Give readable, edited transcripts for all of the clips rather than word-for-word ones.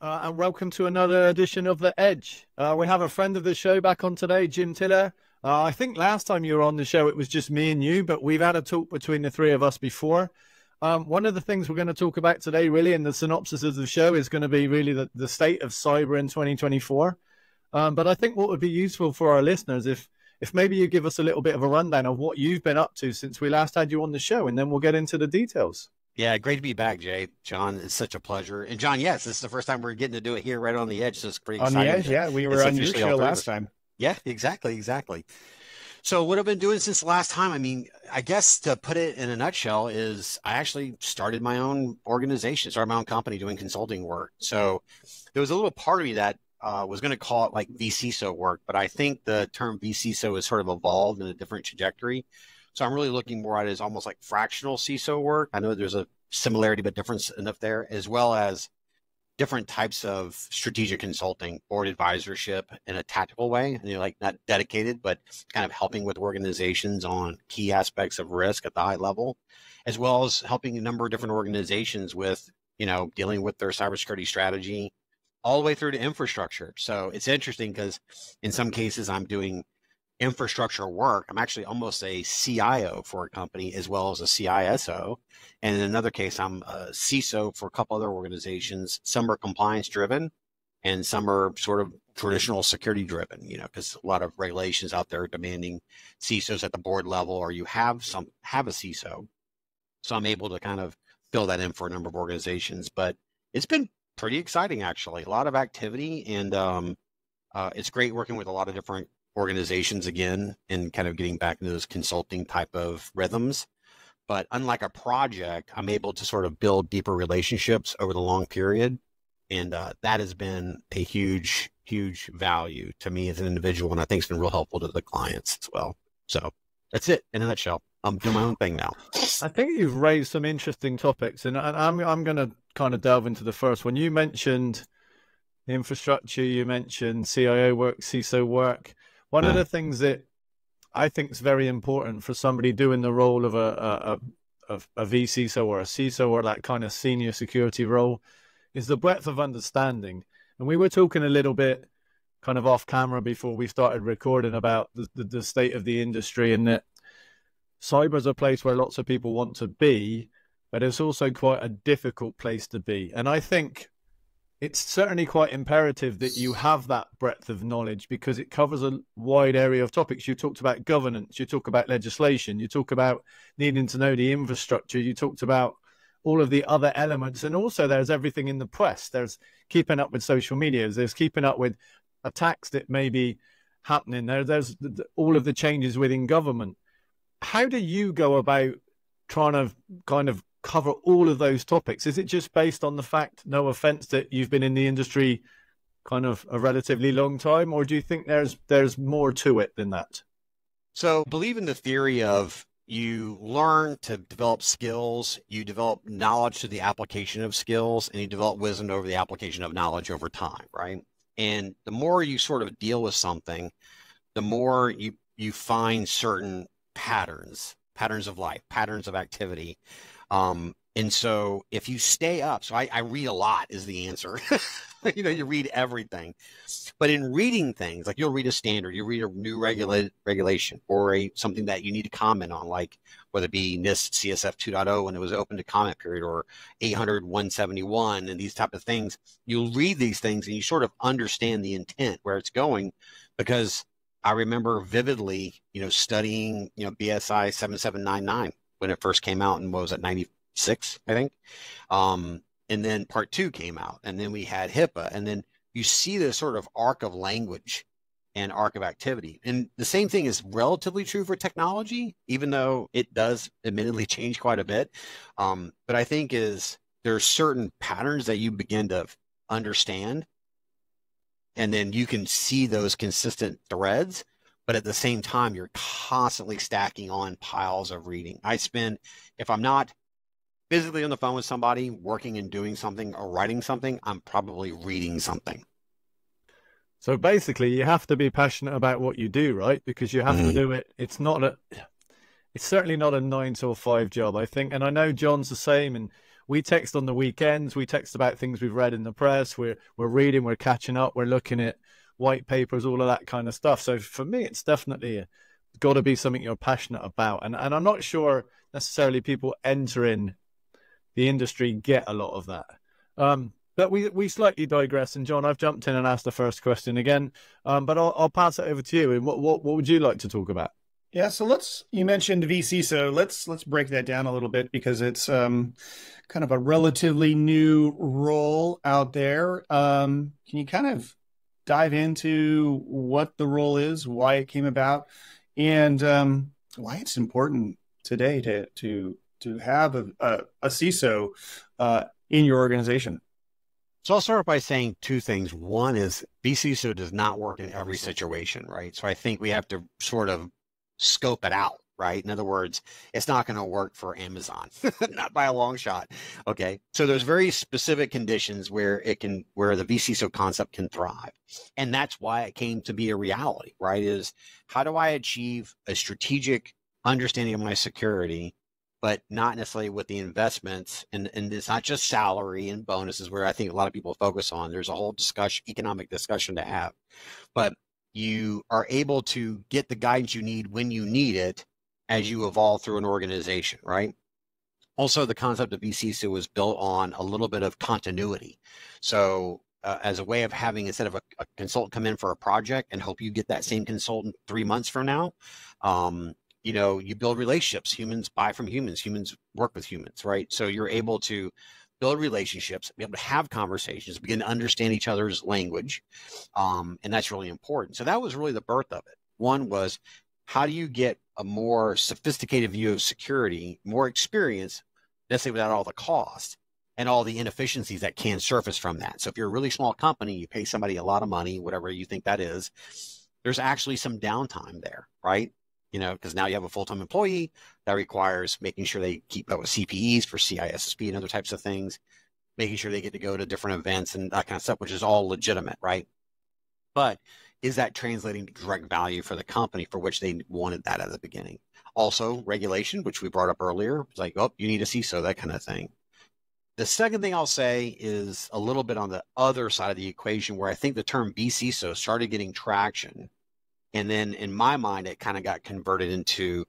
And welcome to another edition of The Edge. We have a friend of the show back on today, Jim Tiller. I think last time you were on the show, it was just me and you, but we've had a talk between the three of us before. One of the things we're going to talk about today, really, in the synopsis of the show, is going to be really the state of cyber in 2024. But I think what would be useful for our listeners, if maybe you give us a little bit of a rundown of what you've been up to since we last had you on the show, and then we'll get into the details. Yeah, great to be back, Jay. John, it's such a pleasure. And John, yes, this is the first time we're getting to do it here right on the edge, so it's pretty exciting. On the edge, yeah. We were on your show last time. Yeah, exactly. So what I've been doing since the last time, I guess to put it in a nutshell is I actually started my own organization, started my own company doing consulting work. So there was a little part of me that was going to call it like vCISO work, but I think the term vCISO has sort of evolved in a different trajectory. So I'm really looking more at it as almost like fractional CISO work. I know there's a similarity, but difference enough there, as well as different types of strategic consulting, board advisorship in a tactical way, and like not dedicated, but kind of helping with organizations on key aspects of risk at the high level, as well as helping a number of different organizations with, dealing with their cybersecurity strategy all the way through to infrastructure. So it's interesting because in some cases I'm doing infrastructure work. I'm actually almost a CIO for a company as well as a CISO. And in another case, I'm a CISO for a couple other organizations. Some are compliance driven and some are sort of traditional security driven, because a lot of regulations out there demanding CISOs at the board level, or you have a CISO. So I'm able to kind of fill that in for a number of organizations, but it's been pretty exciting, actually. A lot of activity, and it's great working with a lot of different organizations again and kind of getting back into those consulting type of rhythms. But unlike a project, I'm able to sort of build deeper relationships over the long period. And that has been a huge, huge value to me as an individual. And I think it's been real helpful to the clients as well. So that's it in a nutshell. I'm doing my own thing now. I think you've raised some interesting topics, and I'm going to kind of delve into the first one. You mentioned infrastructure, you mentioned CIO work, CISO work. One of the things that I think is very important for somebody doing the role of a vCISO or a CISO or that kind of senior security role is the breadth of understanding. And we were talking a little bit kind of off camera before we started recording about the state of the industry, and that cyber is a place where lots of people want to be, but it's also quite a difficult place to be. And I think it's certainly quite imperative that you have that breadth of knowledge because it covers a wide area of topics. You talked about governance, you talk about legislation, you talk about needing to know the infrastructure, you talked about all of the other elements. And also there's everything in the press. There's keeping up with social media, there's keeping up with attacks that may be happening. There's all of the changes within government. How do you go about trying to kind of cover all of those topics? Is it just based on the fact, no offense, that you've been in the industry kind of a relatively long time, or do you think there's more to it than that? So believe in the theory of you learn to develop skills, you develop knowledge to the application of skills, and you develop wisdom over the application of knowledge over time, right? And the more you sort of deal with something, the more you find certain patterns of life, patterns of activity. And so if you stay up, so I read a lot is the answer. You read everything, but in reading things, like you'll read a standard, you read a new regulation or something that you need to comment on, like whether it be NIST CSF 2.0 when it was open to comment period, or 800-171 and these type of things. You'll read these things and you sort of understand the intent, where it's going, because I remember vividly, studying, BSI 7799 when it first came out, and what was it, 96, I think. And then part 2 came out, and then we had HIPAA, and then you see this sort of arc of language and arc of activity. And the same thing is relatively true for technology, even though it does admittedly change quite a bit. But I think there's certain patterns that you begin to understand, and then you can see those consistent threads, but at the same time, you're constantly stacking on piles of reading. If I'm not physically on the phone with somebody, working and doing something or writing something, I'm probably reading something. So basically, you have to be passionate about what you do, right? Because you have to do it. It's certainly not a 9 to 5 job, I think. And I know John's the same. And we text on the weekends. We text about things we've read in the press. We're reading, we're catching up, we're looking at white papers, all of that kind of stuff. So for me, it's definitely got to be something you're passionate about. And I'm not sure necessarily people entering the industry get a lot of that. But we slightly digress. And John, I've jumped in and asked the first question again, but I'll pass it over to you. And what would you like to talk about? Yeah, so you mentioned vCISO. Let's break that down a little bit because it's kind of a relatively new role out there. Can you kind of dive into what the role is, why it came about, and why it's important today to have a CISO in your organization? So I'll start by saying two things. One is vCISO does not work in every situation, right? So I think we have to sort of scope it out, right? In other words, it's not going to work for Amazon, not by a long shot. Okay. So there's very specific conditions where the vCISO concept can thrive. And that's why it came to be a reality, right? Is how do I achieve a strategic understanding of my security, but not necessarily with the investments. And it's not just salary and bonuses where I think a lot of people focus on. There's a whole economic discussion to have, but you are able to get the guidance you need when you need it as you evolve through an organization, right? Also, the concept of vCISO was built on a little bit of continuity. So as a way of having, instead of a consultant come in for a project and hope you get that same consultant 3 months from now, you build relationships. Humans buy from humans. Humans work with humans, right? So you're able to build relationships, be able to have conversations, begin to understand each other's language. And that's really important. So that was really the birth of it. One was, how do you get a more sophisticated view of security, more experience, necessarily without all the cost and all the inefficiencies that can surface from that. So if you're a really small company, you pay somebody a lot of money, whatever you think that is, there's actually some downtime there, right? Because now you have a full-time employee that requires making sure they keep up with CPEs for CISSP and other types of things, making sure they get to go to different events and that kind of stuff, which is all legitimate, right? But is that translating to direct value for the company for which they wanted that at the beginning? Also, regulation, which we brought up earlier, it's like, oh, you need a CISO, that kind of thing. The second thing I'll say is a little bit on the other side of the equation where I think the term vCISO started getting traction. And then in my mind, it kind of got converted into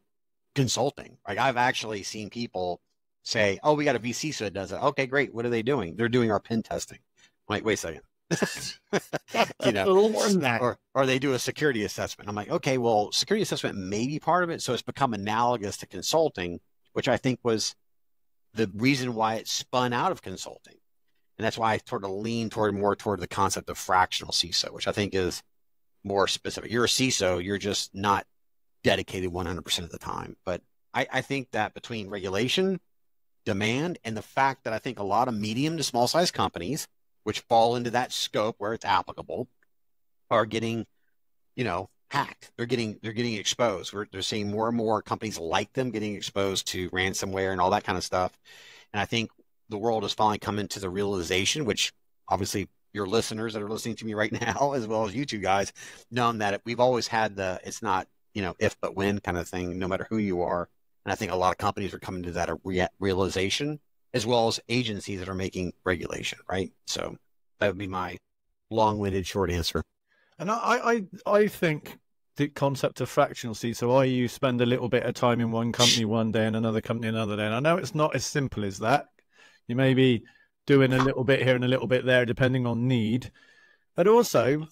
consulting. Like I've actually seen people say, oh, we got a vCISO that does it. Okay, great. What are they doing? They're doing our pen testing. I'm like, wait a second. A little more than that. Or they do a security assessment. I'm like, okay, well, security assessment may be part of it. So it's become analogous to consulting, which I think was the reason why it spun out of consulting. And that's why I sort of lean more toward the concept of fractional CISO, which I think is more specific. You're a CISO, you're just not dedicated 100% of the time. But I think that between regulation, demand, and the fact that I think a lot of medium to small size companies, which fall into that scope where it's applicable, are getting, hacked. They're getting exposed. They're seeing more and more companies like them getting exposed to ransomware and all that kind of stuff. And I think the world has finally come into the realization, which obviously your listeners that are listening to me right now, as well as you two guys, known that we've always had it's not, if but when kind of thing, no matter who you are. And I think a lot of companies are coming to that realization, as well as agencies that are making regulation, right? So that would be my long-winded short answer. And I think the concept of fractional CISO, you spend a little bit of time in one company one day and another company another day. And I know it's not as simple as that. You may be doing a little bit here and a little bit there, depending on need. But also,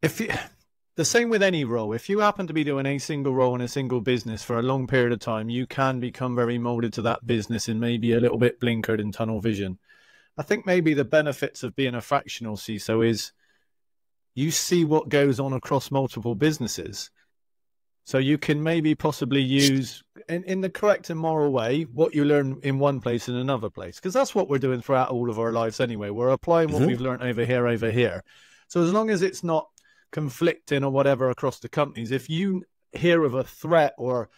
the same with any role, if you happen to be doing a single role in a single business for a long period of time, you can become very molded to that business and maybe a little bit blinkered in tunnel vision. I think maybe the benefits of being a fractional CISO is you see what goes on across multiple businesses. So you can maybe possibly use, in the correct and moral way, what you learn in one place in another place. Because that's what we're doing throughout all of our lives anyway. We're applying what we've learned over here. So as long as it's not conflicting or whatever across the companies, if you hear of a threat or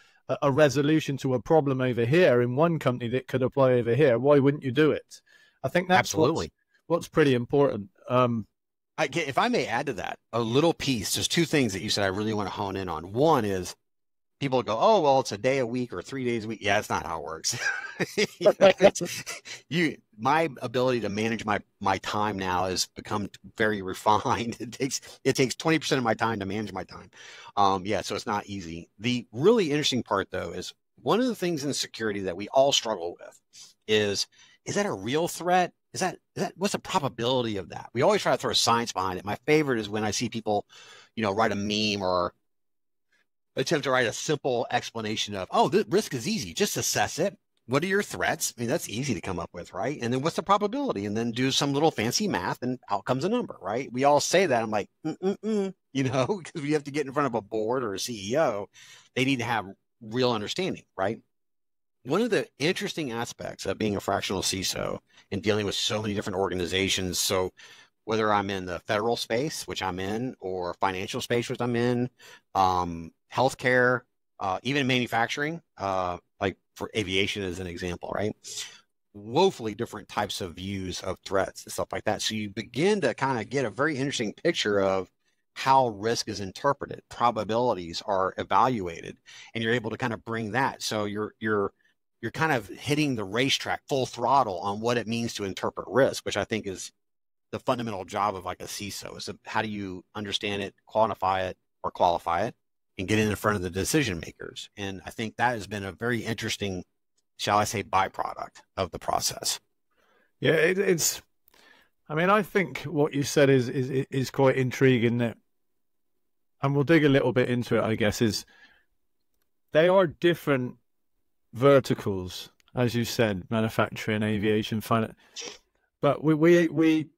a resolution to a problem over here in one company that could apply over here, why wouldn't you do it? I think that's absolutely what's pretty important. If I may add to that, a little piece, there's two things that you said I really want to hone in on. One is people go, oh, well, it's a day a week or 3 days a week. Yeah, that's not how it works. My ability to manage my time now has become very refined. It takes 20% of my time to manage my time. Yeah, so it's not easy. The really interesting part, though, is one of the things in security that we all struggle with is that a real threat? Is that what's the probability of that? We always try to throw science behind it. My favorite is when I see people, write a meme or attempt to write a simple explanation of, oh, the risk is easy. Just assess it. What are your threats? I mean, that's easy to come up with, right? And then what's the probability? And then do some little fancy math and out comes a number, right? We all say that. I'm like, because we have to get in front of a board or a CEO. They need to have real understanding, right? One of the interesting aspects of being a fractional CISO and dealing with so many different organizations, so whether I'm in the federal space, which I'm in, or financial space, which I'm in, healthcare, even manufacturing, like for aviation as an example, right? Woefully different types of views of threats and stuff like that. So you begin to kind of get a very interesting picture of how risk is interpreted, probabilities are evaluated, and you're able to kind of bring that. So you're kind of hitting the racetrack full throttle on what it means to interpret risk, which I think is the fundamental job of like a CISO. Is how do you understand it, quantify it, or qualify it, and get in front of the decision makers. And I think that has been a very interesting, shall I say, byproduct of the process. Yeah, it's. I mean, I think what you said is quite intriguing. That, and we'll dig a little bit into it. I guess is they are different verticals, as you said, manufacturing, aviation, finance. But we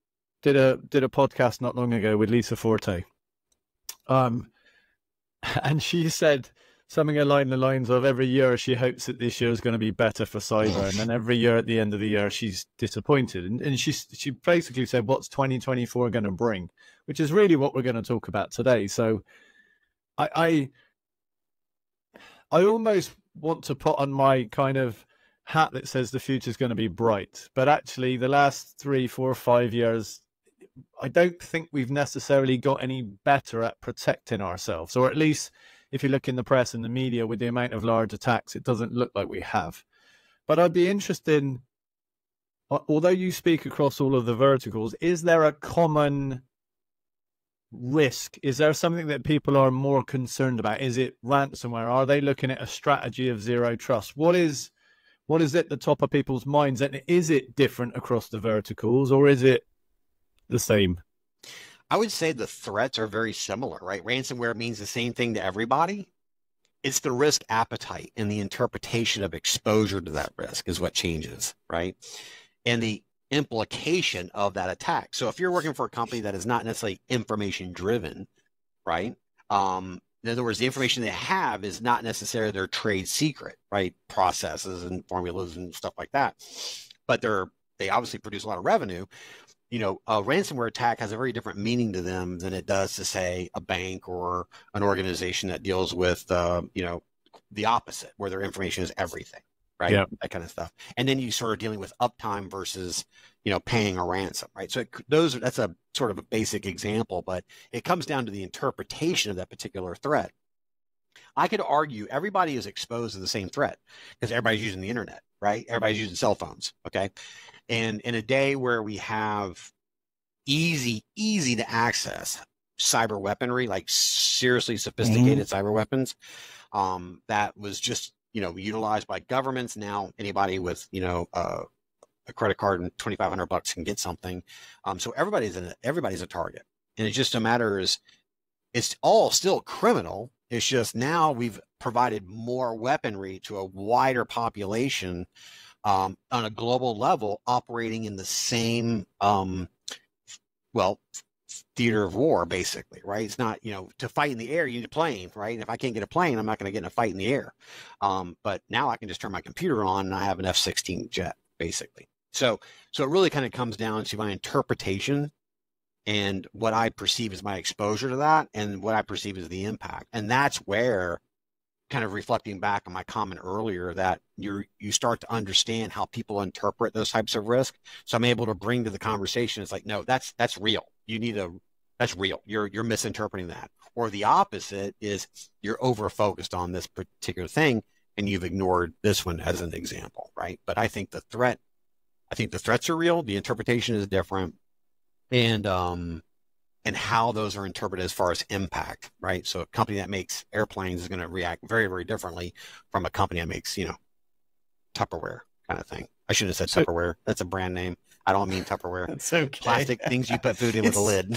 did a podcast not long ago with Lisa Forte. And she said something along the lines of every year she hopes that this year is going to be better for cyber. And then every year at the end of the year, she's disappointed. And she basically said, what's 2024 going to bring? Which is really what we're going to talk about today. So I almost want to put on my kind of hat that says the future is going to be bright. But actually, the last 3, 4, 5 years, I don't think we've necessarily got any better at protecting ourselves, or at least if you look in the press and the media with the amount of large attacks, it doesn't look like we have. But I'd be interested in, although you speak across all of the verticals, is there a common risk? Is there something that people are more concerned about? Is it ransomware? Are they looking at a strategy of zero trust? What is at the top of people's minds? And is it different across the verticals, or is it the same? I would say the threats are very similar, right? Ransomware means the same thing to everybody. It's the risk appetite and the interpretation of exposure to that risk is what changes, right? And the implication of that attack. So if you're working for a company that is not necessarily information driven, right? In other words, the information they have is not necessarily their trade secret, right? Processes and formulas and stuff like that. But they obviously produce a lot of revenue. A ransomware attack has a very different meaning to them than it does to, say, a bank or an organization that deals with, the opposite, where their information is everything, right? Yeah. That kind of stuff. And then you sort of dealing with uptime versus, paying a ransom, right? So that's a sort of a basic example, but it comes down to the interpretation of that particular threat. I could argue everybody is exposed to the same threat because everybody's using the internet, right? Everybody's using cell phones, okay? And in a day where we have easy to access cyber weaponry, like seriously sophisticated cyber weapons, that was just, utilized by governments. Now anybody with, a credit card and $2,500 can get something. So everybody's a target. And it's just a matter it's all still criminal. It's just now we've provided more weaponry to a wider population on a global level, operating in the same, theater of war, basically, right? It's not, to fight in the air, you need a plane, right? And if I can't get a plane, I'm not going to get in a fight in the air. But now I can just turn my computer on and I have an F-16 jet, basically. So it really kind of comes down to my interpretation and what I perceive as my exposure to that and what I perceive as the impact. And that's where, kind of reflecting back on my comment earlier, that you start to understand how people interpret those types of risk. So I'm able to bring to the conversation, it's like, no, that's real. That's real. You're misinterpreting that. Or the opposite is you're over focused on this particular thing and you've ignored this one as an example, right? But I think the threats are real. The interpretation is different, and how those are interpreted as far as impact, right? So a company that makes airplanes is going to react very, very differently from a company that makes, Tupperware kind of thing. I shouldn't have said Tupperware. That's a brand name. I don't mean Tupperware. That's okay. Plastic things you put food in with a lid.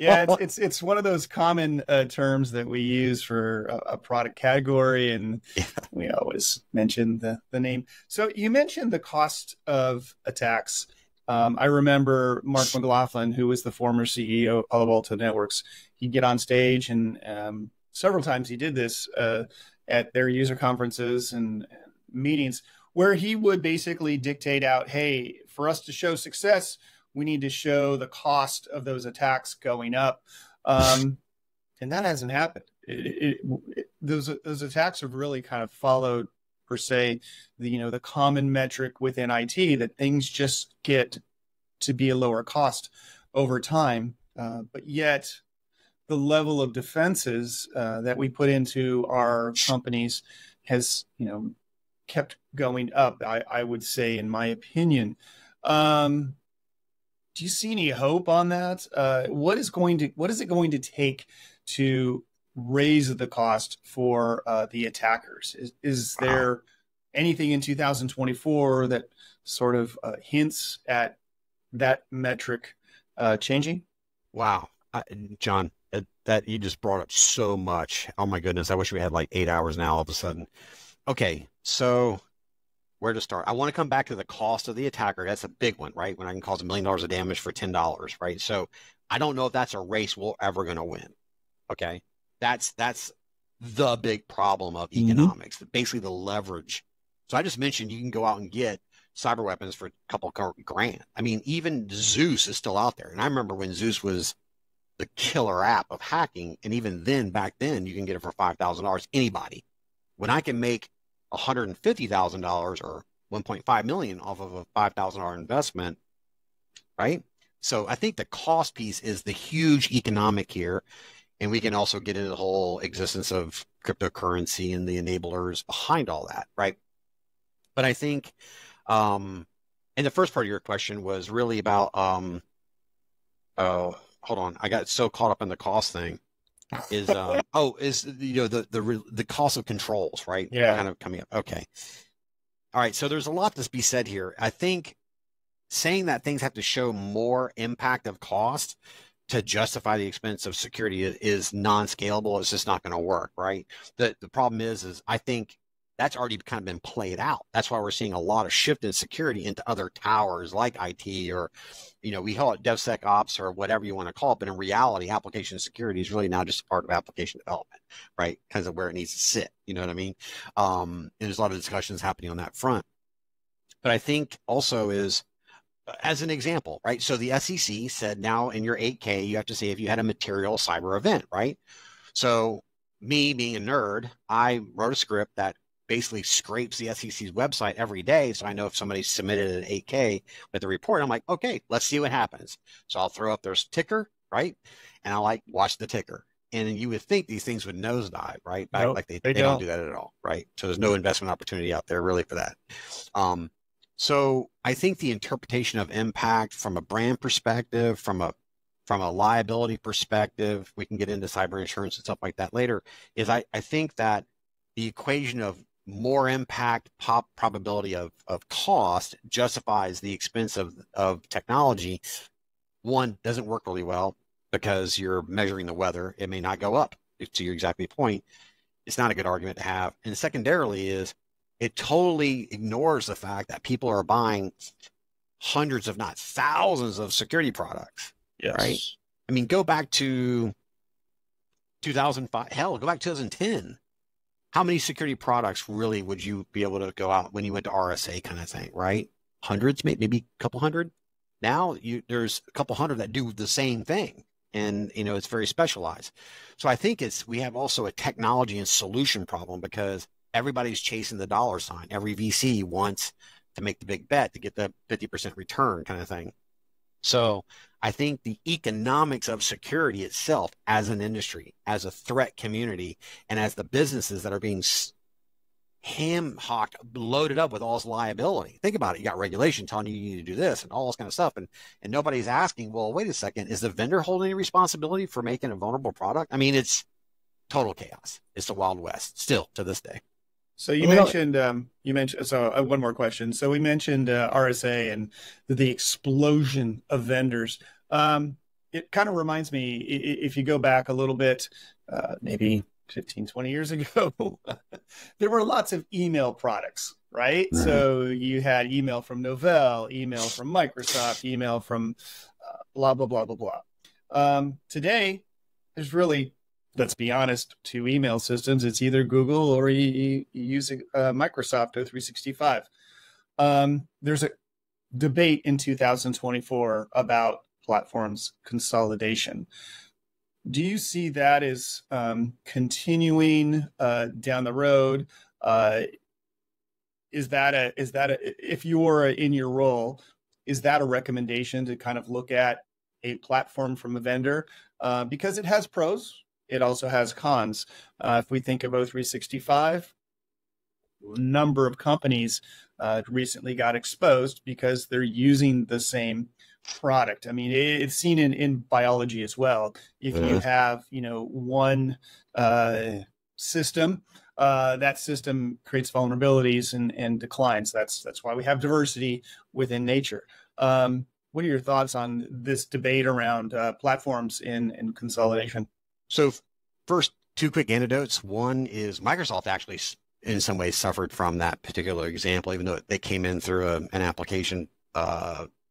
Yeah, it's one of those common terms that we use for a product category, and we always mention the name. So you mentioned the cost of attacks. I remember Mark McLaughlin, who was the former CEO of Palo Alto Networks. He'd get on stage, and several times he did this at their user conferences and meetings, where he would basically dictate out, hey, for us to show success, we need to show the cost of those attacks going up. And that hasn't happened. Those attacks have really kind of followed, per se, the common metric within IT, that things just get to be a lower cost over time. But yet the level of defenses that we put into our companies has, kept going up, I would say, in my opinion. Do you see any hope on that? What is it going to take to raise the cost for the attackers? Is there anything in 2024 that sort of hints at that metric changing? Wow, John, that you just brought up so much. Oh my goodness, I wish we had like 8 hours now all of a sudden. Okay, so where to start? I want to come back to the cost of the attacker. That's a big one, right? When I can cause $1 million of damage for $10, right? So I don't know if that's a race we're ever going to win. Okay, that's the big problem of economics. Basically, the leverage. So I just mentioned you can go out and get cyber weapons for a couple grand. I mean, even Zeus is still out there, and I remember when Zeus was the killer app of hacking, and even then, back then, you can get it for $5,000. Anybody. When I can make $150,000 or $1.5 million off of a $5,000 investment, right? So I think the cost piece is the huge economic here, and we can also get into the whole existence of cryptocurrency and the enablers behind all that, right? But I think, and the first part of your question was really about, oh, hold on, I got so caught up in the cost thing. Is the cost of controls, right? Yeah, kind of coming up. Okay, all right. So there's a lot to be said here. I think saying that things have to show more impact of cost to justify the expense of security is non-scalable. It's just not going to work, right? The problem is I think that's already kind of been played out. That's why we're seeing a lot of shift in security into other towers like IT, or, we call it DevSecOps or whatever you want to call it. But in reality, application security is really now just a part of application development, right? Because of where it needs to sit. You know what I mean? And there's a lot of discussions happening on that front. But I think also is, as an example, right? So the SEC said now in your 8K, you have to say if you had a material cyber event, right? So me being a nerd, I wrote a script that basically scrapes the SEC's website every day. So I know if somebody submitted an 8K with a report, I'm like, okay, let's see what happens. So I'll throw up their ticker, right? And I'll watch the ticker. And you would think these things would nosedive, right? Nope, like they don't do that at all, right? So there's no investment opportunity out there really for that. So I think the interpretation of impact from a brand perspective, from a liability perspective, we can get into cyber insurance and stuff like that later, is I think that the equation of more impact probability of cost justifies the expense of technology. One, doesn't work really well because you're measuring the weather. It may not go up, to your exactly point. It's not a good argument to have. And secondarily is it totally ignores the fact that people are buying hundreds, if not thousands, of security products. Yes. Right? I mean, go back to 2005. Hell, go back to 2010. How many security products really would you be able to go out when you went to RSA kind of thing, right? Hundreds, maybe a couple hundred. Now there's a couple hundred that do the same thing. And, it's very specialized. So I think we have also a technology and solution problem because everybody's chasing the dollar sign. Every VC wants to make the big bet to get the 50% return kind of thing. So I think the economics of security itself as an industry, as a threat community, and as the businesses that are being ham-hocked, loaded up with all this liability. Think about it. You got regulation telling you you need to do this and all this kind of stuff. And nobody's asking, well, wait a second, is the vendor holding any responsibility for making a vulnerable product? I mean, it's total chaos. It's the Wild West still to this day. So you mentioned, so one more question. So we mentioned RSA and the explosion of vendors. It kind of reminds me, if you go back a little bit, maybe 15, 20 years ago, there were lots of email products, right? Mm-hmm. So you had email from Novell, email from Microsoft, email from blah, blah, blah, blah, blah. Today, there's really, let's be honest, two email systems. It's either Google or you use Microsoft O365. There's a debate in 2024 about platforms consolidation. Do you see that as continuing down the road? Is that if you're in your role, is that a recommendation to kind of look at a platform from a vendor? Because it has pros, it also has cons. If we think of O365, a number of companies recently got exposed because they're using the same product. I mean, it's seen in biology as well. If you have, one system, that system creates vulnerabilities and declines. That's why we have diversity within nature. What are your thoughts on this debate around platforms in consolidation? So first, two quick anecdotes. One is Microsoft actually in some ways suffered from that particular example, even though they came in through an application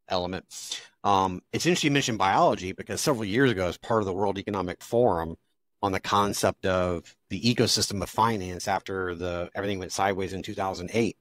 element. It's interesting you mentioned biology because several years ago, as part of the World Economic Forum on the concept of the ecosystem of finance after everything went sideways in 2008.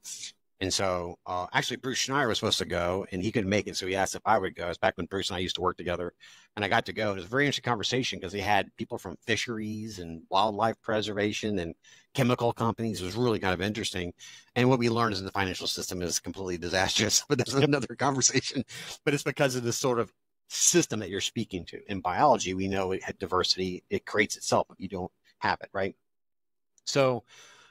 And so actually Bruce Schneier was supposed to go and he couldn't make it. So he asked if I would go. It was back when Bruce and I used to work together and I got to go. It was a very interesting conversation because they had people from fisheries and wildlife preservation and chemical companies. It was really kind of interesting. And what we learned is the financial system is completely disastrous, but that's another conversation. But it's because of this sort of system that you're speaking to. In biology, we know it had diversity. It creates itself if you don't have it, right? So,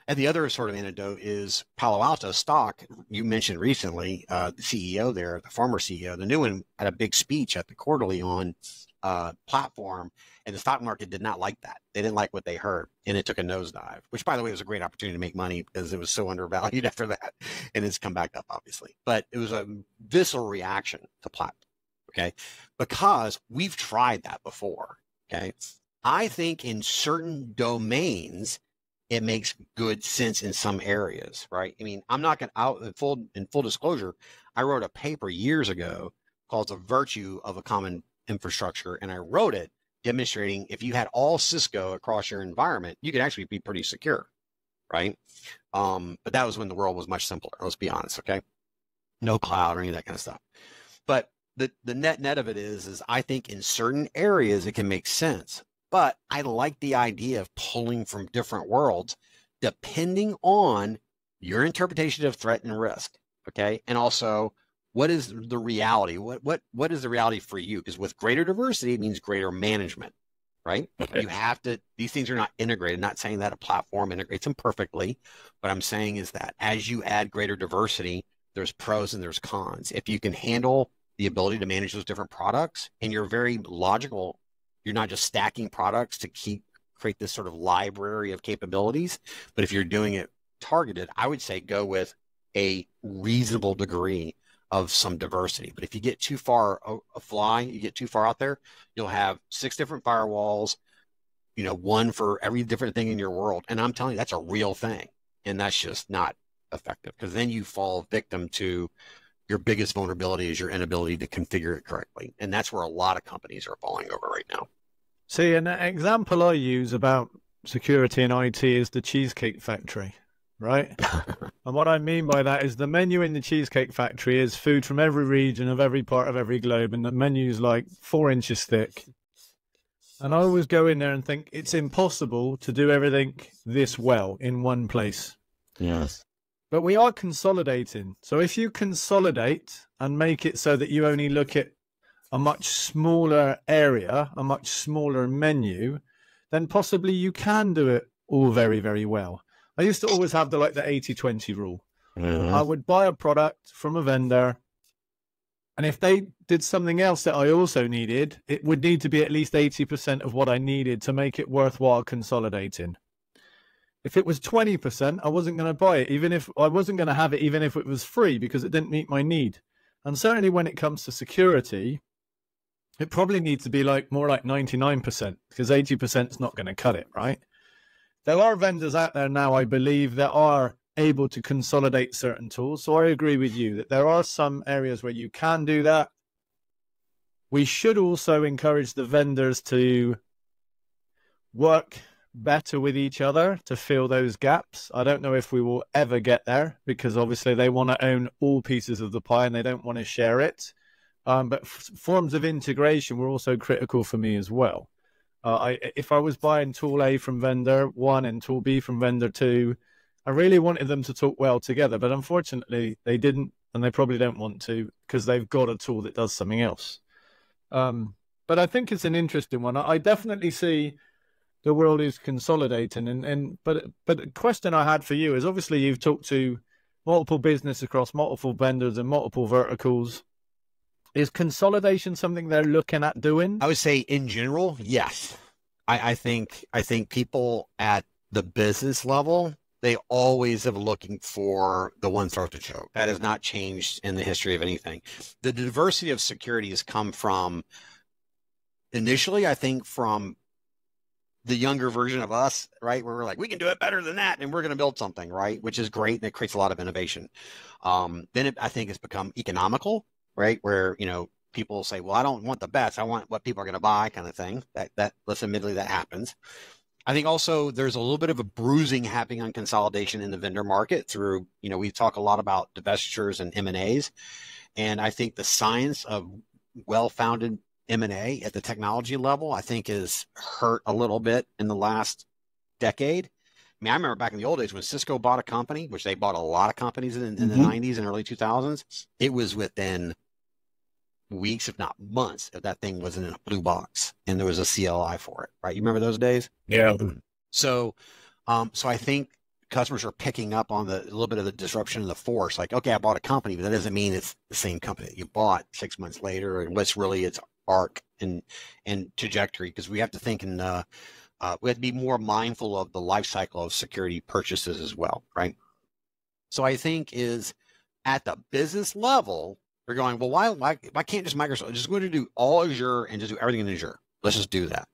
and the other sort of anecdote is Palo Alto stock. You mentioned recently, the CEO there, the former CEO, the new one had a big speech at the quarterly on platform, and the stock market did not like that. They didn't like what they heard, and it took a nosedive, which, by the way, was a great opportunity to make money because it was so undervalued after that, and it's come back up, obviously. But it was a visceral reaction to platform, okay? Because we've tried that before, okay? I think in certain domains, it makes good sense in some areas, right? I mean, I'm not going to, in full disclosure, I wrote a paper years ago called The Virtue of a Common Infrastructure, and I wrote it demonstrating if you had all Cisco across your environment, you could actually be pretty secure, right? But that was when the world was much simpler, let's be honest, okay? No cloud or any of that kind of stuff. But the net of it is I think in certain areas it can make sense. But I like the idea of pulling from different worlds depending on your interpretation of threat and risk, okay? And also, what is the reality? What is the reality for you? Because with greater diversity, it means greater management, right? Okay. You have to, these things are not integrated. Not saying that a platform integrates them perfectly. What I'm saying is that as you add greater diversity, there's pros and there's cons. If you can handle the ability to manage those different products and you're very logical, you're not just stacking products to create this sort of library of capabilities, but if you're doing it targeted, I would say go with a reasonable degree of some diversity. But if you get too far you get too far out there, you'll have 6 different firewalls, one for every different thing in your world. And I'm telling you, that's a real thing. And that's just not effective because then you fall victim to your biggest vulnerability is your inability to configure it correctly. And that's where a lot of companies are falling over right now. See, an example I use about security and IT is the Cheesecake Factory, right? And what I mean by that is the menu in the Cheesecake Factory is food from every region of every part of every globe, and the menu is like 4 inches thick. And I always go in there and think it's impossible to do everything this well in one place. Yes. But we are consolidating. So if you consolidate and make it so that you only look at a much smaller area, a much smaller menu, then possibly you can do it all very, very well. I used to always have the 80-20 rule. I would buy a product from a vendor, and if they did something else that I also needed, it would need to be at least 80% of what I needed to make it worthwhile consolidating. If it was 20%, I wasn't going to buy it, even if I wasn't going to have it, even if it was free, because it didn't meet my need. And certainly when it comes to security, it probably needs to be more like 99%, because 80% is not going to cut it, right? There are vendors out there now, I believe, that are able to consolidate certain tools. So I agree with you that there are some areas where you can do that. We should also encourage the vendors to work better with each other to fill those gaps. I don't know if we will ever get there, because obviously they want to own all pieces of the pie and they don't want to share it. But forms of integration were also critical for me as well. If I was buying tool A from vendor 1 and tool B from vendor 2, I really wanted them to talk well together, but unfortunately they didn't, and they probably don't want to, because they've got a tool that does something else. But I think it's an interesting one. I definitely see the world is consolidating, but the question I had for you is, obviously you've talked to multiple business across multiple vendors and multiple verticals. Is consolidation something they're looking at doing? I would say in general, yes. I think people at the business level, they always have looking for the one throat to choke. That has not changed in the history of anything. The diversity of security has come from, initially, I think, from the younger version of us, right? Where we're like, we can do it better than that, and we're going to build something, right? Which is great, and it creates a lot of innovation. Then I think it's become economical, right? Where, people say, well, I don't want the best. I want what people are going to buy, kind of thing. Let's admittedly, that happens. I think also there's a little bit of a bruising happening on consolidation in the vendor market through, we talk a lot about divestitures and M&As. And I think the science of well-founded M&A at the technology level, I think, is hurt a little bit in the last decade. I remember back in the old days when Cisco bought a company, which they bought a lot of companies in the 90s and early 2000s. It was within weeks, if not months, if that thing wasn't in a blue box and there was a CLI for it, right? You remember those days? Yeah. So I think customers are picking up on a little bit of the disruption of the force. Like, okay, I bought a company, but that doesn't mean it's the same company that you bought 6 months later, and what's really its arc and trajectory. Because we have to think we have to be more mindful of the life cycle of security purchases as well, right? So I think is at the business level, we're going, well, why can't just Microsoft just go to do all Azure and just do everything in Azure? Let's just do that.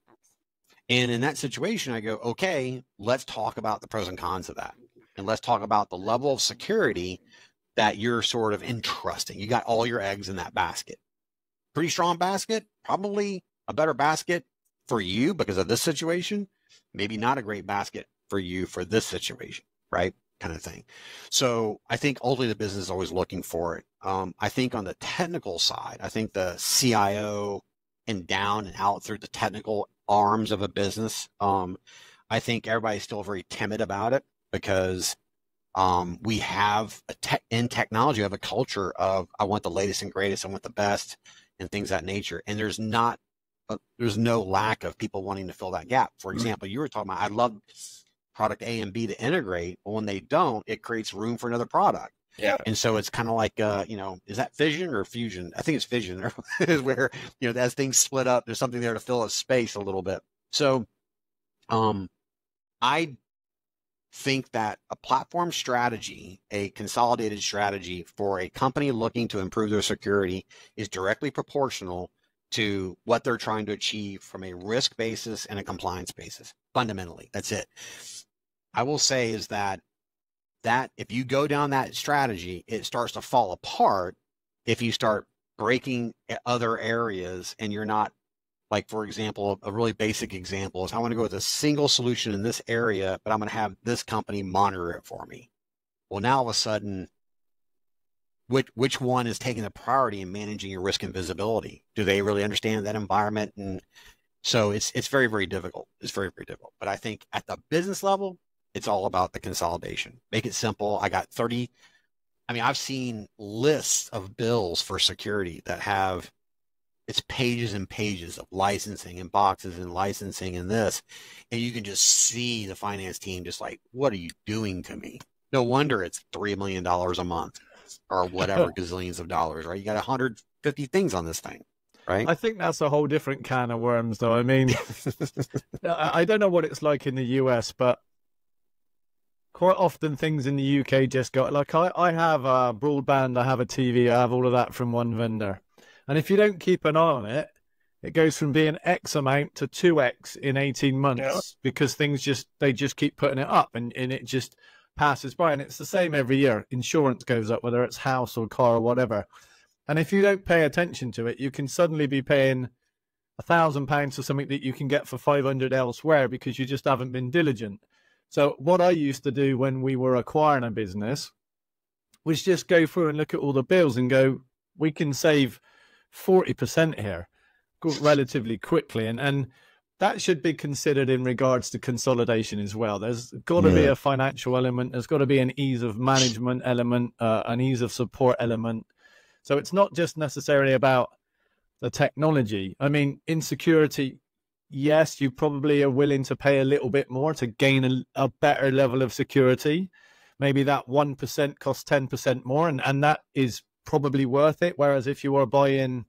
And in that situation, I go, okay, let's talk about the pros and cons of that. And let's talk about the level of security that you're sort of entrusting. You got all your eggs in that basket. Pretty strong basket, probably a better basket for you because of this situation. Maybe not a great basket for you for this situation, right? Kind of thing. So I think ultimately the business is always looking for it. I think on the technical side, I think the CIO and down and out through the technical arms of a business, I think everybody's still very timid about it because we have in technology, we have a culture of I want the latest and greatest, I want the best and things of that nature. And there's no lack of people wanting to fill that gap. For example, you were talking about, I love product A and B to integrate, but when they don't, it creates room for another product. Yeah. And so it's kind of like, is that fission or fusion? I think it's fission is where, as things split up, there's something there to fill a space a little bit. So I think that a platform strategy, a consolidated strategy for a company looking to improve their security is directly proportional to what they're trying to achieve from a risk basis and a compliance basis. Fundamentally, that's it. I will say is that if you go down that strategy, it starts to fall apart if you start breaking other areas and you're not, like, for example, a really basic example is I want to go with a single solution in this area, but I'm going to have this company monitor it for me. Well, now all of a sudden, which one is taking the priority in managing your risk and visibility? Do they really understand that environment? And so it's very, very difficult. It's very, very difficult. But I think at the business level, it's all about the consolidation. Make it simple. I got 30. I've seen lists of bills for security that have it's pages and pages of licensing and boxes and licensing and this. And you can just see the finance team just like, what are you doing to me? No wonder it's $3 million a month or whatever, gazillions of dollars, right? You got 150 things on this thing, right? I think that's a whole different can of worms, though. I mean, I don't know what it's like in the US, but quite often things in the UK just go like I have a broadband, I have a TV, I have all of that from one vendor. And if you don't keep an eye on it, it goes from being X amount to 2X in 18 months because they just keep putting it up and it just passes by. And it's the same every year. Insurance goes up, whether it's house or car or whatever. And if you don't pay attention to it, you can suddenly be paying £1,000 for something that you can get for 500 elsewhere because you just haven't been diligent. So what I used to do when we were acquiring a business was just go through and look at all the bills and go, we can save 40% here relatively quickly. And that should be considered in regards to consolidation as well. There's got to be a financial element. There's got to be an ease of management element, an ease of support element. So it's not just necessarily about the technology. I mean, in security, yes, you probably are willing to pay a little bit more to gain a better level of security. Maybe that 1% costs 10% more, and that is probably worth it. Whereas if you are buying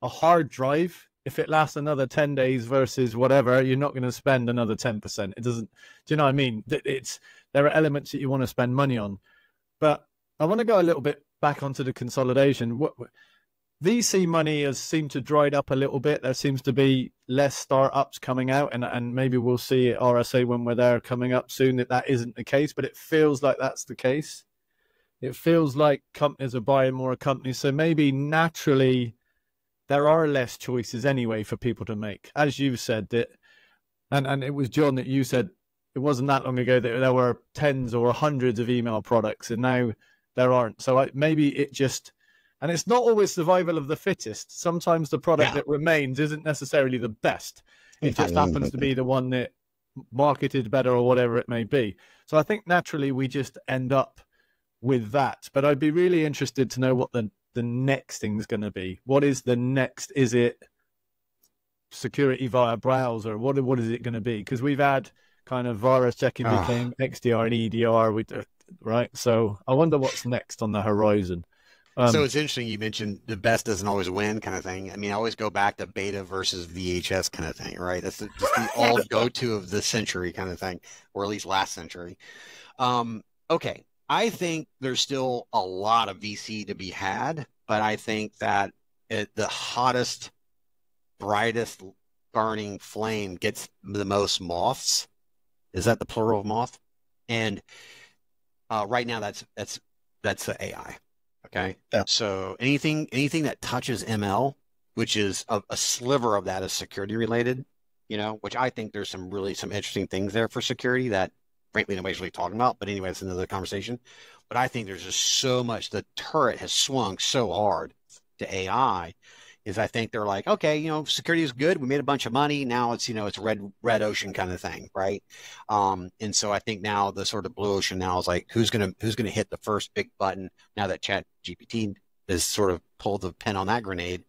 a hard drive, if it lasts another 10 days versus whatever, you're not going to spend another 10%. It doesn't, do you know what I mean? There are elements that you want to spend money on. But I want to go a little bit back onto the consolidation. VC money has seemed to dried up a little bit. There seems to be less startups coming out, and maybe we'll see at RSA when we're there coming up soon that isn't the case, but it feels like that's the case. It feels like companies are buying more companies. So maybe naturally there are less choices anyway for people to make. As you said, and it was John that you said it wasn't that long ago that there were tens or hundreds of email products, and now there aren't. So maybe it just, and it's not always survival of the fittest. Sometimes the product that remains isn't necessarily the best. It just happens to be the one that marketed better or whatever it may be. So I think naturally we just end up with that. But I'd be really interested to know what the next thing's going to be. What is the next? Is it security via browser? What is it going to be? Because we've had kind of virus checking became XDR and EDR, right? So I wonder what's next on the horizon. So it's interesting you mentioned the best doesn't always win kind of thing. I mean, I always go back to beta versus VHS kind of thing, right? That's just the all go-to of this century kind of thing, or at least last century. Okay. I think there's still a lot of VC to be had, but I think that the hottest, brightest burning flame gets the most moths. Is that the plural of moth? And right now that's the AI. Okay. Yeah. So anything that touches ML, which is a sliver of that is security related, which I think there's some interesting things there for security that frankly nobody's really talking about. But anyway, it's another conversation. But I think there's just so much, the turret has swung so hard to AI is I think they're like, okay, security is good. We made a bunch of money. Now it's, it's red ocean kind of thing. Right. And so I think now the sort of blue ocean now is like, who's going to hit the first big button now that Chat GPT has sort of pulled the pin on that grenade.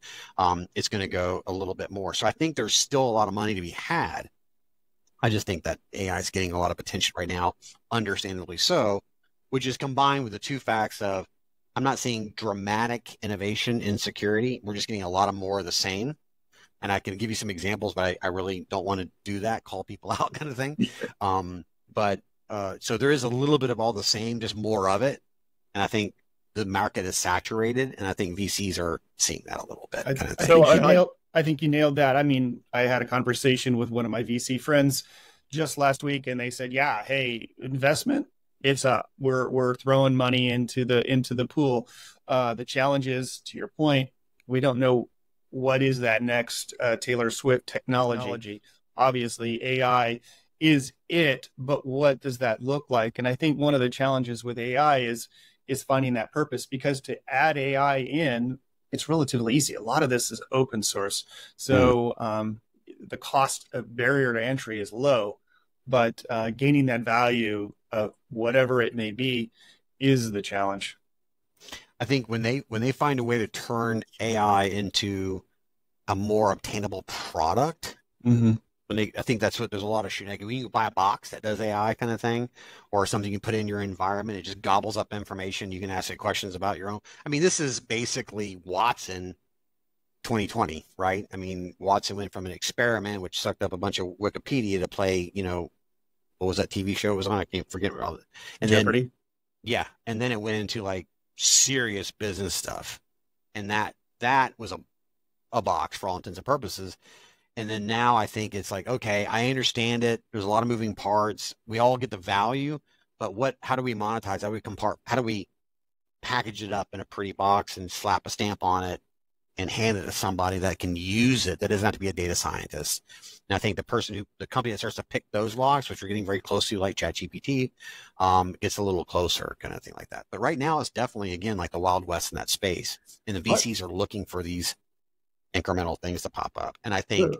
It's going to go a little bit more. So I think there's still a lot of money to be had. I just think that AI is getting a lot of attention right now, understandably so, which is combined with the two facts of I'm not seeing dramatic innovation in security. We're just getting a lot of more of the same. And I can give you some examples, but I really don't want to do that, call people out kind of thing. So there is a little bit of all the same, just more of it. And I think the market is saturated, and I think VCs are seeing that a little bit. I think you nailed that. I mean, I had a conversation with one of my VC friends just last week, and they said, yeah, hey, investment, it's up. We're throwing money into the pool. The challenge is, to your point, we don't know what is that next Taylor Swift technology. Obviously, AI is it, but what does that look like? And I think one of the challenges with AI is finding that purpose, because to add AI in, it's relatively easy. A lot of this is open source. So the cost of barrier to entry is low, but gaining that value of whatever it may be is the challenge. I think when they find a way to turn AI into a more obtainable product. Mm-hmm. I think that's what there's a lot of shooting. Like when you buy a box that does AI kind of thing, or something you put in your environment, it just gobbles up information. You can ask it questions about your own. I mean, this is basically Watson 2020, right? I mean, Watson went from an experiment, which sucked up a bunch of Wikipedia to play, what was that TV show it was on? I can't forget all of it. And Jeopardy. Then, yeah. And then it went into like serious business stuff. And that was a box for all intents and purposes. And then now I think it's like, okay, I understand it. There's a lot of moving parts. We all get the value, but how do we monetize? How do we package it up in a pretty box and slap a stamp on it and hand it to somebody that can use it, that doesn't have to be a data scientist? And I think the company that starts to pick those locks, which we're getting very close to, like ChatGPT, gets a little closer, kind of thing like that. But right now, it's definitely, again, like the Wild West in that space. And the VCs are looking for these incremental things to pop up. And I think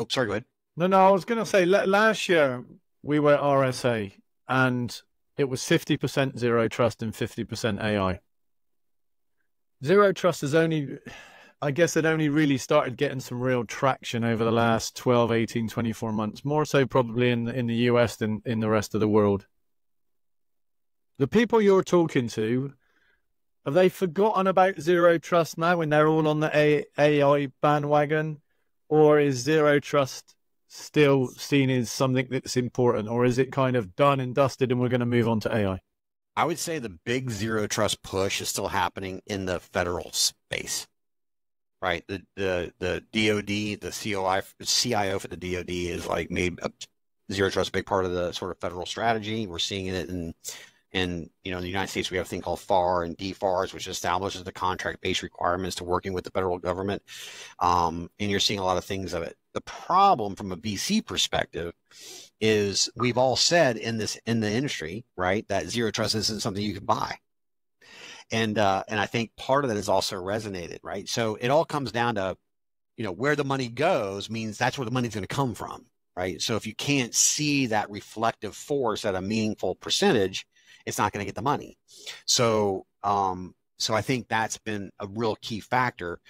sorry, go ahead. No, I was going to say, last year we were at RSA and it was 50% zero trust and 50% AI. Zero trust is I guess it only really started getting some real traction over the last 12, 18, 24 months, more so probably in the US than in the rest of the world. The people you're talking to, have they forgotten about zero trust now when they're all on the AI bandwagon? Or is zero trust still seen as something that's important? Or is it kind of done and dusted and we're going to move on to AI? I would say the big zero trust push is still happening in the federal space, right? The DoD, the CIO for the DoD is like made zero trust a big part of the sort of federal strategy. We're seeing it in the United States. We have a thing called FAR and DFARS, which establishes the contract-based requirements to working with the federal government. And you're seeing a lot of things of it. The problem from a VC perspective is we've all said in the industry, right, that zero trust isn't something you can buy. And I think part of that has also resonated, right? So it all comes down to, where the money goes means that's where the money's going to come from, right? So if you can't see that reflective force at a meaningful percentage, it's not going to get the money. So I think that's been a real key factor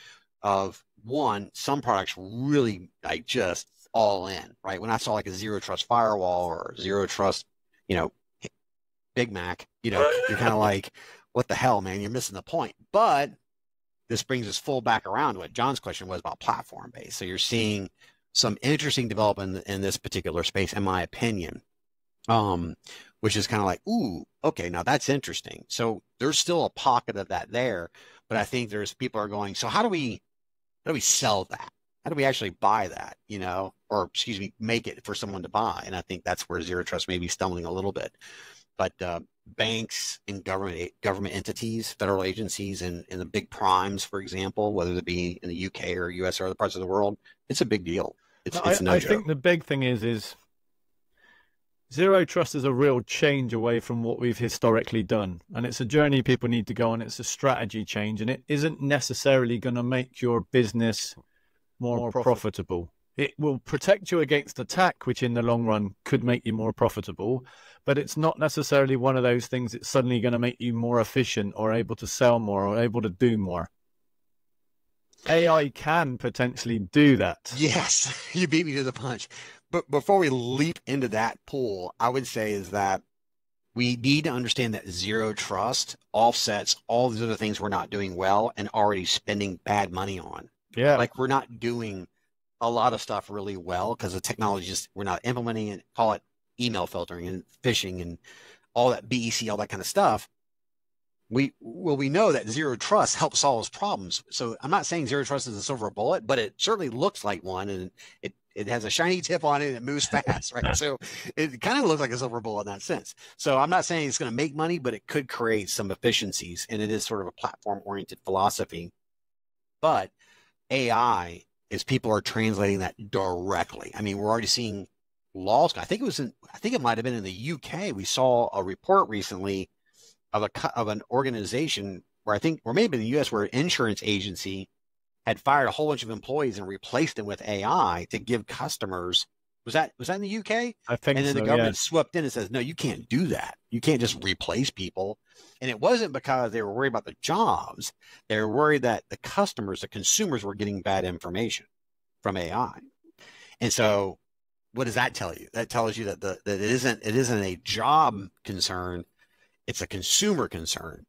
of, one, some products really like just all in, right? When I saw like a zero trust firewall or zero trust, Big Mac, you're kind of like, what the hell, man? You're missing the point. But this brings us full back around to what John's question was about platform based. So you're seeing some interesting development in this particular space, in my opinion. Which is kind of like, ooh, okay, now that's interesting. So there's still a pocket of that there, but I think there's people are going, so how do we sell that? How do we actually buy that, or excuse me, make it for someone to buy? And I think that's where zero trust may be stumbling a little bit. But banks and government entities, federal agencies, and the big primes, for example, whether it be in the UK or US or other parts of the world, it's a big deal. It's no joke. I think the big thing is zero trust is a real change away from what we've historically done. And it's a journey people need to go on. It's a strategy change. And it isn't necessarily going to make your business more profitable. It will protect you against attack, which in the long run could make you more profitable. But it's not necessarily one of those things that's suddenly going to make you more efficient or able to sell more or able to do more. AI can potentially do that. Yes, you beat me to the punch. But before we leap into that pool, I would say is that we need to understand that zero trust offsets all these other things we're not doing well and already spending bad money on. Yeah. Like we're not doing a lot of stuff really well because the technology we're not implementing it, call it email filtering and phishing and all that BEC, all that kind of stuff. We know that zero trust helps solve problems. So I'm not saying zero trust is a silver bullet, but it certainly looks like one, and it has a shiny tip on it and it moves fast, right? So it kind of looks like a silver bullet in that sense. So I'm not saying it's going to make money, but it could create some efficiencies, and it is sort of a platform-oriented philosophy. But AI is people are translating that directly. I mean, we're already seeing laws. I think it might have been in the UK. We saw a report recently of an organization where or maybe in the US, where an insurance agency had fired a whole bunch of employees and replaced them with AI to give customers Was that in the UK? I think And then so, the government yeah. swept in and says, no, you can't do that. You can't just replace people. And it wasn't because they were worried about the jobs. They were worried that the customers, the consumers were getting bad information from AI. And so what does that tell you? That tells you that it isn't a job concern. It's a consumer concern.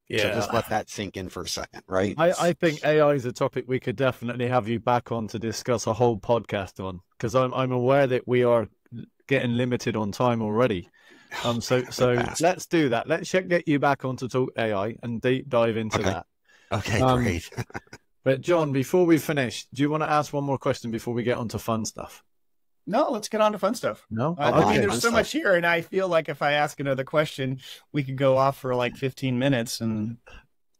Yeah. So just let that sink in for a second, right? I think AI is a topic we could definitely have you back on to discuss a whole podcast on, because I'm aware that we are getting limited on time already. So let's do that. Let's get you back on to talk AI and deep dive into that. Okay, great. But John, before we finish, do you want to ask one more question before we get on to fun stuff? No, let's get on to fun stuff. No, I mean, there's so much here, and I feel like if I ask another question, we could go off for like 15 minutes and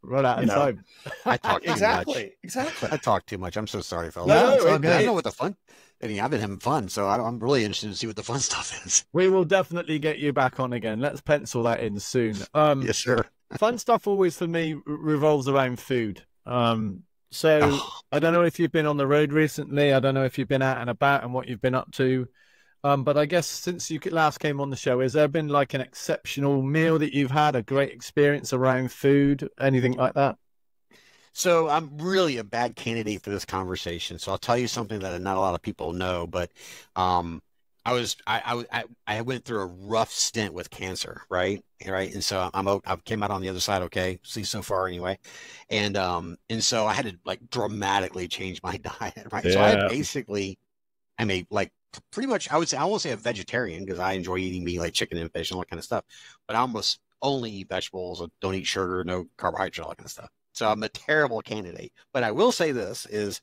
run out of time. I talk too exactly. much. I talk too much. I'm so sorry, fellas. No, it's all good. I know what the fun. I mean, I've been having fun, so I'm really interested to see what the fun stuff is. We will definitely get you back on again. Let's pencil that in soon. Yes, sir. Fun stuff always for me revolves around food. So I don't know if you've been on the road recently. I don't know if you've been out and about and what you've been up to. But I guess since you last came on the show, has there been like an exceptional meal that you've had, a great experience around food, anything like that? So I'm really a bad candidate for this conversation. So I'll tell you something that not a lot of people know, but I went through a rough stint with cancer, right? And so I came out on the other side, okay, see so far anyway. And so I had to like dramatically change my diet, right? Yeah. So I'm a like pretty much, I won't say a vegetarian because I enjoy eating meat like chicken and fish and all that kind of stuff, but I almost only eat vegetables, don't eat sugar, no carbohydrates, all that kind of stuff. So I'm a terrible candidate. But I will say this is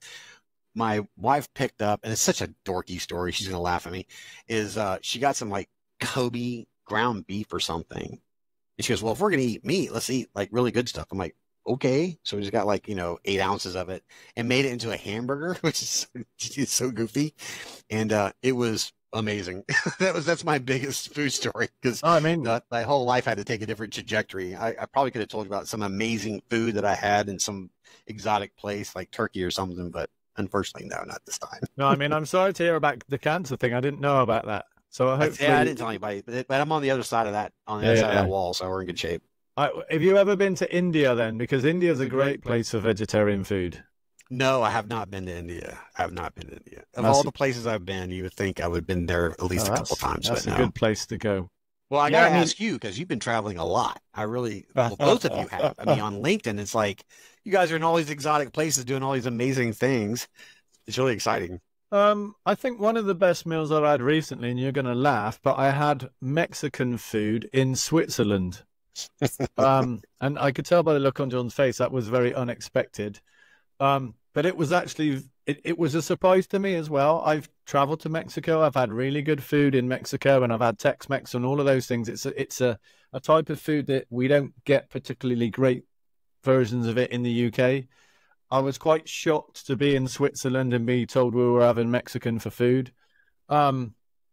my wife picked up, and it's such a dorky story, she's going to laugh at me, is she got some like Kobe ground beef or something. And she goes, well, if we're going to eat meat, let's eat like really good stuff. I'm like, okay. So we just got like, 8 ounces of it and made it into a hamburger, which is so goofy. And it was amazing. That's my biggest food story because my whole life had to take a different trajectory. I probably could have told you about some amazing food that I had in some exotic place like Turkey or something, but unfortunately, no, not this time. No, I'm sorry to hear about the cancer thing. I didn't know about that. So I didn't tell anybody, but I'm on the other side of that, other side of that wall, so we're in good shape. Have you ever been to India then? Because India is a great place for vegetarian food. No, I have not been to India. Of all the places I've been, you would think I would have been there at least a couple times. That's a good place to go. Well, I got to ask you, because you've been traveling a lot. Both of you have. I mean, on LinkedIn, it's like you guys are in all these exotic places doing all these amazing things. It's really exciting. I think one of the best meals I've had recently, and you're going to laugh, but I had Mexican food in Switzerland. And I could tell by the look on John's face that was very unexpected. But it was actually, it was a surprise to me as well. I've traveled to Mexico. I've had really good food in Mexico, and I've had Tex-Mex and all of those things. It's a type of food that we don't get particularly great versions of it in the UK. I was quite shocked to be in Switzerland and be told we were having Mexican for food. But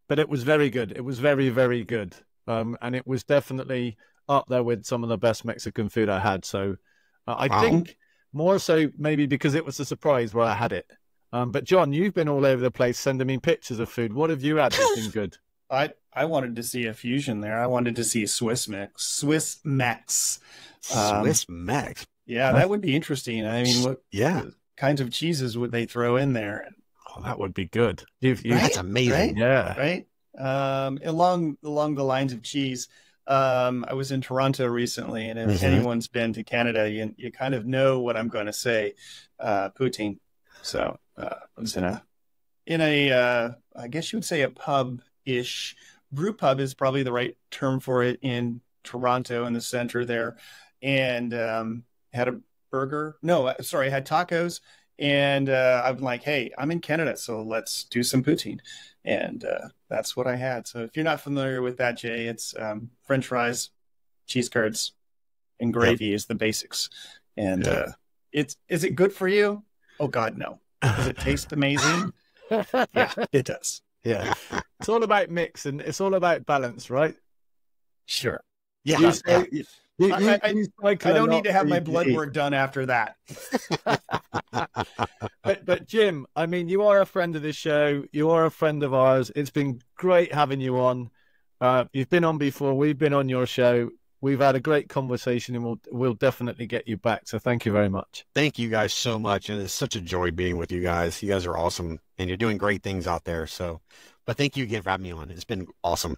it was very good. It was very, very good. And it was definitely up there with some of the best Mexican food I had. So I think more so maybe because it was a surprise where I had it. But John, you've been all over the place sending me pictures of food. What have you had that's been good? I wanted to see a fusion there. I wanted to see Swiss Mex. Swiss Mex. Yeah, that would be interesting. I mean, what kinds of cheeses would they throw in there? Oh, that would be good. That's amazing. Right? Yeah. Right. Along the lines of cheese, I was in Toronto recently, and if anyone's been to Canada, you kind of know what I'm going to say. Poutine. So I was in a I guess you would say a pub-ish. Brew pub is probably the right term for it in Toronto in the center there, and had a burger. No, sorry, I had tacos, and I'm like, hey, I'm in Canada, so let's do some poutine, and that's what I had. So if you're not familiar with that, Jay, it's French fries, cheese curds, and gravy is the basics. And is it good for you? Oh God, no. Does it taste amazing? Yeah, it does. Yeah, it's all about mix and it's all about balance, right? Sure. Yeah. I don't need to have my blood work done after that. But Jim, I mean, you are a friend of this show. You are a friend of ours. It's been great having you on. You've been on before. We've been on your show. We've had a great conversation, and we'll definitely get you back. So thank you very much. Thank you guys so much, and it's such a joy being with you guys. You guys are awesome, and you're doing great things out there. So, but thank you again for having me on. It's been awesome.